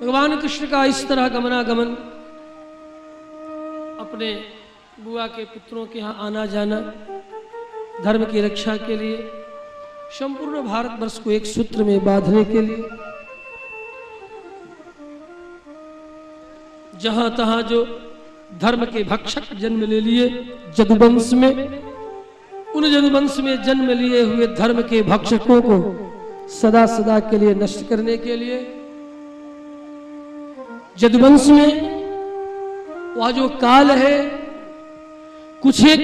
भगवान कृष्ण का इस तरह गमनागमन, अपने बुआ के पुत्रों के यहाँ आना जाना, धर्म की रक्षा के लिए, संपूर्ण भारतवर्ष को एक सूत्र में बांधने के लिए, जहां तहां जो धर्म के भक्षक जन्म ले लिए जदुवंश में, उन जदुवंश में जन्म लिए हुए धर्म के भक्षकों को सदा सदा के लिए नष्ट करने के लिए, जदुवंश में वह जो काल है, कुछ एक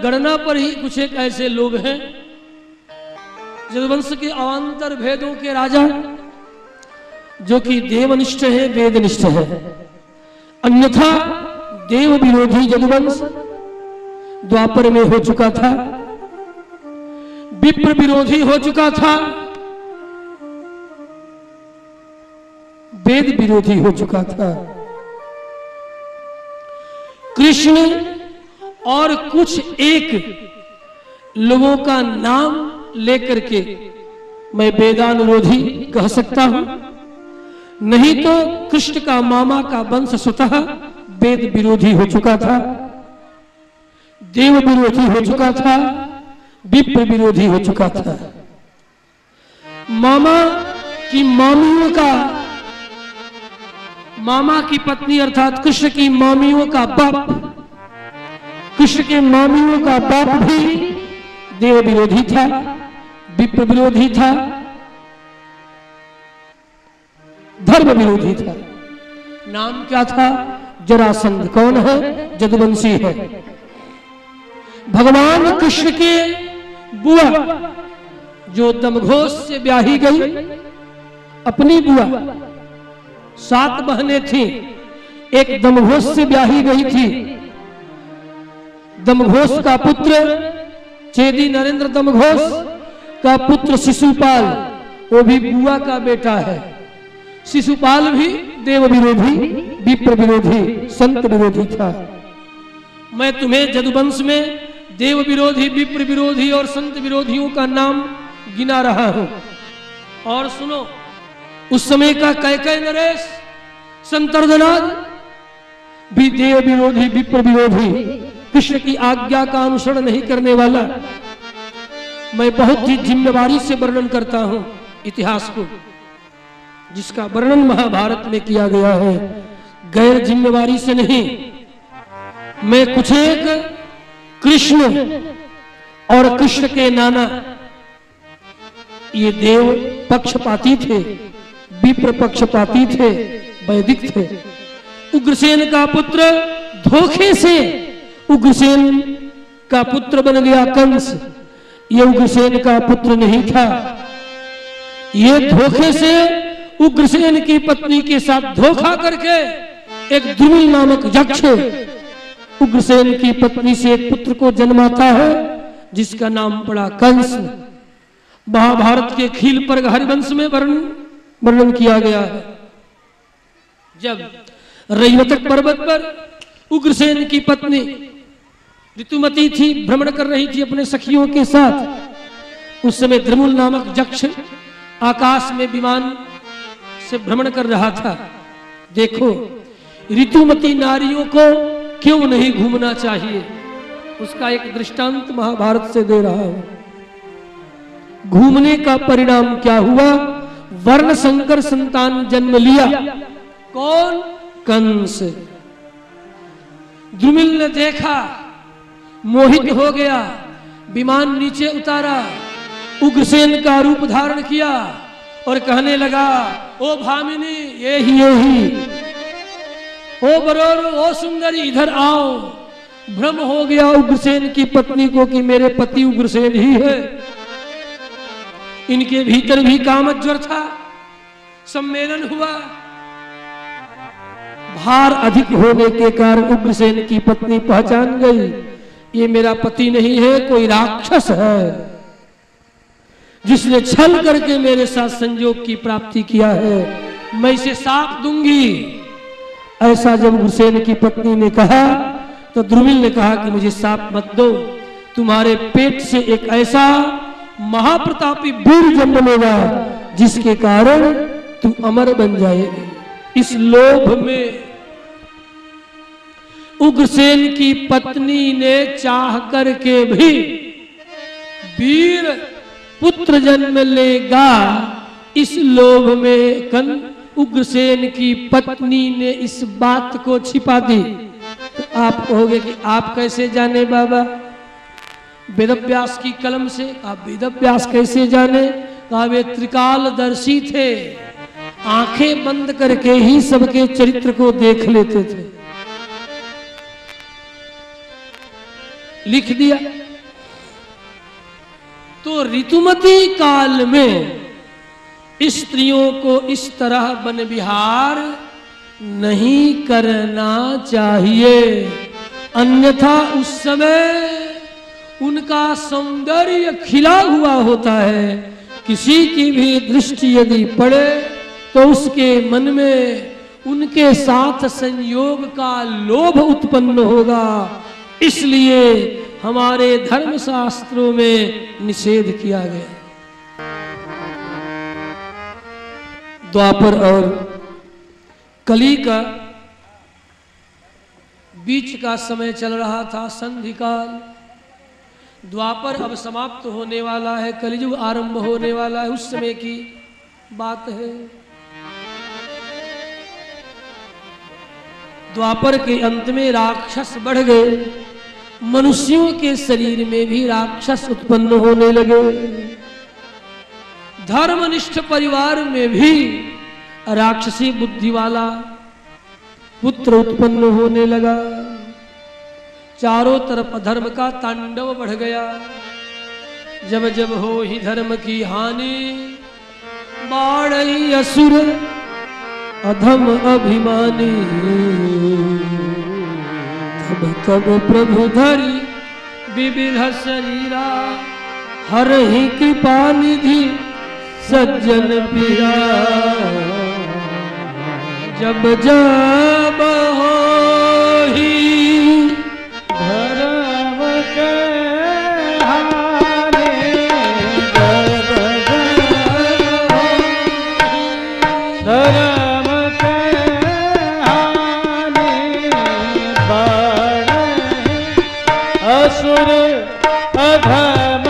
गणना पर ही कुछ एक ऐसे लोग हैं जदुवंश के अवान्तर भेदों के राजा, जो कि देवनिष्ठ है, वेदनिष्ठ है। अन्यथा देव विरोधी जदुवंश द्वापर में हो चुका था, विप्र विरोधी हो चुका था, वेद विरोधी हो चुका था। कृष्ण और कुछ एक लोगों का नाम लेकर के मैं वेदानुरोधी कह सकता हूं, नहीं तो कृष्ण का मामा का वंश स्वतः वेद विरोधी हो चुका था, देव विरोधी हो चुका था, विप्र विरोधी हो चुका था। मामा की मामियों का, मामा की पत्नी अर्थात कृष्ण की मामियों का बाप, कृष्ण के मामियों का बाप भी देव विरोधी था, विप्र विरोधी था, धर्म विरोधी था। नाम क्या था? जरासंध। कौन है? जदुवंशी है। भगवान कृष्ण के बुआ जो दमघोष से ब्याही गई, अपनी बुआ 7 बहनें थी, एक दमघोष से ब्याही गई थी। दमघोष का पुत्र चेदी नरेंद्र दमघोष का पुत्र शिशुपाल, वो भी बुआ का बेटा है। शिशुपाल भी देव विरोधी, विप्र विरोधी, संत विरोधी था। मैं तुम्हें जदुवंश में देव विरोधी, विप्र विरोधी और संत विरोधियों का नाम गिना रहा हूं। और सुनो, उस समय का कैकेय नरेश, संतर्दनाद भी देव विरोधी, विप्र विरोधी, कृष्ण की आज्ञा का अनुसरण नहीं करने वाला। मैं बहुत ही जिम्मेवारी से वर्णन करता हूं इतिहास को, जिसका वर्णन महाभारत में किया गया है, गैर जिम्मेवारी से नहीं। मैं कुछ एक कृष्ण और कृष्ण के नाना, ये देव पक्षपाती थे, विप्र पक्षपाती थे, वैदिक थे। उग्रसेन का पुत्र धोखे से उग्रसेन का पुत्र बन गया कंस। ये उग्रसेन का पुत्र नहीं था, ये धोखे से उग्रसेन की पत्नी के साथ धोखा करके एक द्रुमिल नामक यक्ष उग्रसेन की पत्नी से एक पुत्र को जन्माता है, जिसका नाम पड़ा कंस। महाभारत के खील पर हरिवंश में वर्णन किया गया है। जब रैवतक पर्वत पर उग्रसेन की पत्नी ऋतुमती थी, भ्रमण कर रही थी अपने सखियों के साथ, उस समय द्रुमिल नामक यक्ष आकाश में विमान से भ्रमण कर रहा था। देखो, ऋतुमती नारियों को क्यों नहीं घूमना चाहिए, उसका एक दृष्टांत महाभारत से दे रहा हूं। घूमने का परिणाम क्या हुआ? वर्ण संकर संतान जन्म लिया। कौन? कंस। द्रुमिल ने देखा, मोहित हो गया, विमान नीचे उतारा, उग्रसेन का रूप धारण किया और कहने लगा, ओ भामिनी, ये ही, ओ बरोर, ओ सुंदरी, इधर आओ। भ्रम हो गया उग्रसेन की पत्नी को कि मेरे पति उग्रसेन ही है। इनके भीतर भी कामज्वर था। सम्मेलन हुआ, भार अधिक होने के कारण उग्रसेन की पत्नी पहचान गई, ये मेरा पति नहीं है, कोई राक्षस है जिसने छल करके मेरे साथ संयोग की प्राप्ति किया है, मैं इसे साप दूंगी। ऐसा जब उग्रसेन की पत्नी ने कहा तो द्रुमिल ने कहा कि मुझे साप मत दो, तुम्हारे पेट से एक ऐसा महाप्रतापी वीर जन्म लेगा जिसके कारण तू अमर बन जाएगी। इस लोभ में उग्रसेन की पत्नी ने चाह करके भी वीर पुत्र जन्म लेगा, इस लोभ में उग्रसेन की पत्नी ने इस बात को छिपा दी। तो आप कहोगे कि आप कैसे जाने बाबा? वेदव्यास की कलम से। आप वेदव्यास कैसे जाने? कहा वे त्रिकालदर्शी थे, आंखें बंद करके ही सबके चरित्र को देख लेते थे। लिख दिया। तो ऋतुमती काल में स्त्रियों को इस तरह वन विहार नहीं करना चाहिए, अन्यथा उस समय उनका सौंदर्य खिला हुआ होता है। किसी की भी दृष्टि यदि पड़े तो उसके मन में उनके साथ संयोग का लोभ उत्पन्न होगा। इसलिए हमारे धर्मशास्त्रों में निषेध किया गया। द्वापर और कली का बीच का समय चल रहा था, संधि काल। द्वापर अब समाप्त होने वाला है, कलियुग आरंभ होने वाला है, उस समय की बात है। द्वापर के अंत में राक्षस बढ़ गए, मनुष्यों के शरीर में भी राक्षस उत्पन्न होने लगे। धर्मनिष्ठ परिवार में भी राक्षसी बुद्धि वाला पुत्र उत्पन्न होने लगा। चारों तरफ अधर्म का तांडव बढ़ गया। जब जब हो ही धर्म की हानि, बाढ़ई असुर अधम अभिमानी। तब तब प्रभु धरि विविध शरीरा, हर ही कृपा निधि सज्जन पीरा। जब जब हो ही धर्म के हानि, जब धर्म के हानि, बाढ़ असुर अधम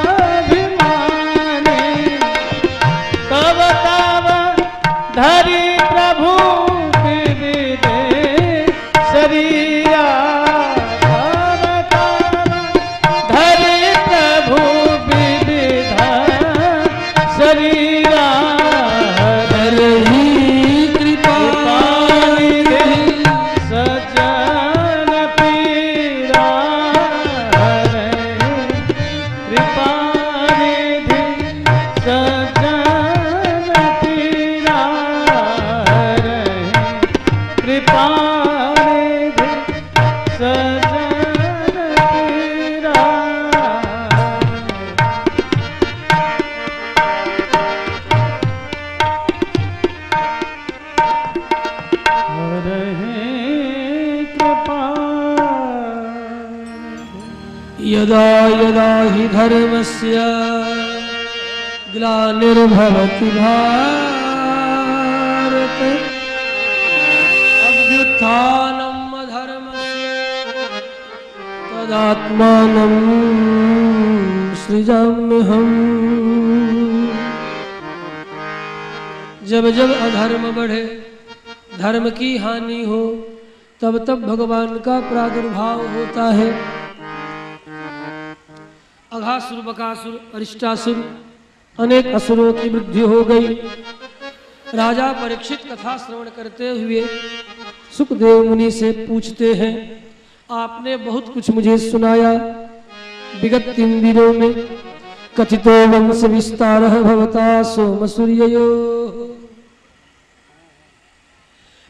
अभिमानी। तब तब धरि प्रभु विविध शरीरा, तब तब धरि प्रभु विविध शरीरा। हरहि कृपा निधि सज्जन पीरा, हरहि कृपा निधि सज्जन पीरा, हरहि कृपा निधि सज्जन पीरा। हरहि कृपा। यदा यदा हि धर्मस्य ग्लानिर्भवति भारत, अभ्युत्थानम् अधर्मस्य तदात्मानं सृजाम्यहम्। जब जब अधर्म बढ़े, धर्म की हानि हो, तब तब भगवान का प्रादुर्भाव होता है। अघासुर, बकासुर, अरिष्टासुर, अनेक असुरों की वृद्धि हो गई। राजा परीक्षित कथा श्रवण करते हुए सुखदेव मुनि से पूछते हैं, आपने बहुत कुछ मुझे सुनाया। विगत 3 दिनों में कथितो वंश विस्तारः भवता सोमसूर्ययो,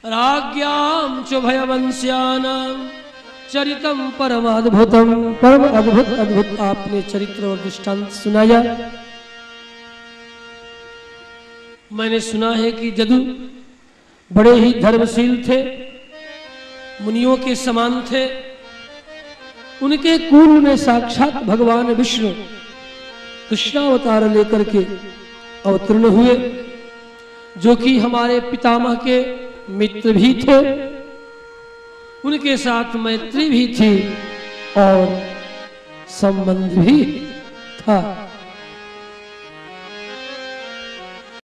राज्ञां च भयवंश्यानां चरितम परम अद्भुतम। परम अद्भुत अद्भुत आपने चरित्र और दृष्टांत सुनाया। मैंने सुना है कि जदु बड़े ही धर्मशील थे, मुनियों के समान थे। उनके कुल में साक्षात भगवान विष्णु कृष्णावतार लेकर के अवतीर्ण हुए। जो कि हमारे पितामह के मित्र भी थे, उनके साथ मैत्री भी थी और संबंध भी था।